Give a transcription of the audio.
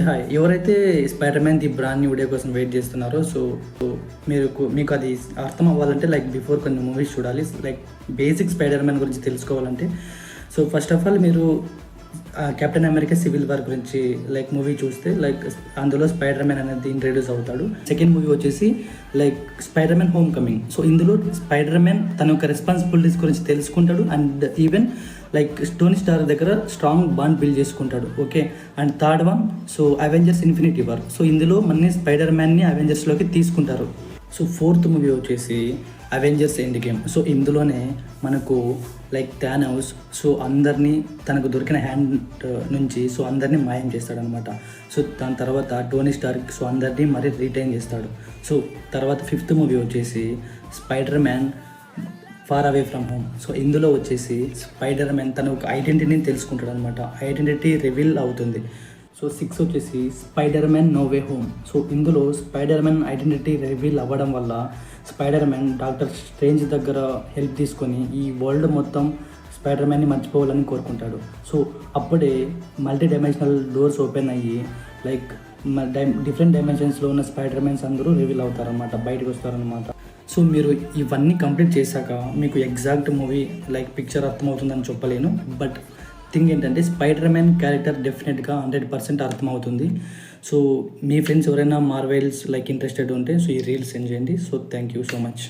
Hi, ఎవరైతే spider man the brand new day కోసం wait చేస్తున్నారో మీకు అది అర్థం అవ్వాలంటే లైక్ బిఫోర్ కొన్ని మూవీస్ చూడాలి. లైక్ బేసిక్ స్పైడర్ మ్యాన్ గురించి తెలుసుకోవాలంటే ఫస్ట్ ఆఫ్ ఆల్ మీరు కెప్టెన్ అమెరికా సివిల్ వార్ గురించి లైక్ మూవీ చూస్తే లైక్ అందులో స్పైడర్ మ్యాన్ అనేది ఇంట్రడ్యూస్ అవుతాడు. సెకండ్ మూవీ వచ్చేసి like spider man home coming. ఇందులో స్పైడర్ మ్యాన్ తన యొక్క రెస్పాన్సిబిలిటీస్ గురించి తెలుసుకుంటాడు and even like Tony star దగ్గర స్ట్రాంగ్ బాండ్ బిల్డ్ చేసుకుంటాడు. Okay, and third one Avengers infinity war. ఇందులో మన స్పైడర్ మ్యాన్ని అవెంజర్స్లోకి తీసుకుంటారు. ఫోర్త్ మూవీ వచ్చేసి అవెంజర్స్ ఎండ్ గేమ్. ఇందులోనే మనకు లైక్ థానోస్ అందరినీ తనకు దొరికిన హ్యాండ్ నుంచి అందరినీ మాయం చేస్తాడనమాట. దాని తర్వాత టోనీ స్టార్క్ అందరినీ మరీ రిటైన్ చేస్తాడు. తర్వాత ఫిఫ్త్ మూవీ వచ్చేసి Spider Man far away from home. ఇందులో వచ్చేసి స్పైడర్ మ్యాన్ తన ఒక ఐడెంటిటీని తెలుసుకుంటాడు అనమాట. ఐడెంటిటీ రివీల్ అవుతుంది. 6 వచ్చేసి Spider Man no way home. ఇందులో స్పైడర్ మ్యాన్ ఐడెంటిటీ రివీల్ అవ్వడం వల్ల స్పైడర్ మ్యాన్ డాక్టర్ స్ట్రేంజ్ దగ్గర హెల్ప్ తీసుకొని ఈ వరల్డ్ మొత్తం స్పైడర్ మ్యాన్ని మర్చిపోవాలని కోరుకుంటాడు. అప్పుడే మల్టీ డైమెన్షనల్ డోర్స్ ఓపెన్ అయ్యి లైక్ డిఫరెంట్ డైమెన్షన్స్లో ఉన్న స్పైడర్ మ్యాన్స్ అందరూ రివీల్ అవుతారనమాట, బయటకు వస్తారనమాట. మీరు ఇవన్నీ కంప్లీట్ చేశాక మీకు ఎగ్జాక్ట్ మూవీ లైక్ పిక్చర్ అర్థమవుతుందని చెప్పలేను. బట్ థింగ్ ఏంటంటే స్పైడర్ మ్యాన్ క్యారెక్టర్ డెఫినెట్గా 100% అర్థమవుతుంది. మీ ఫ్రెండ్స్ ఎవరైనా మార్వెల్స్ లైక్ ఇంట్రెస్టెడ్ ఉంటే ఈ రీల్స్ సెండ్ చేయండి. Thank you so much.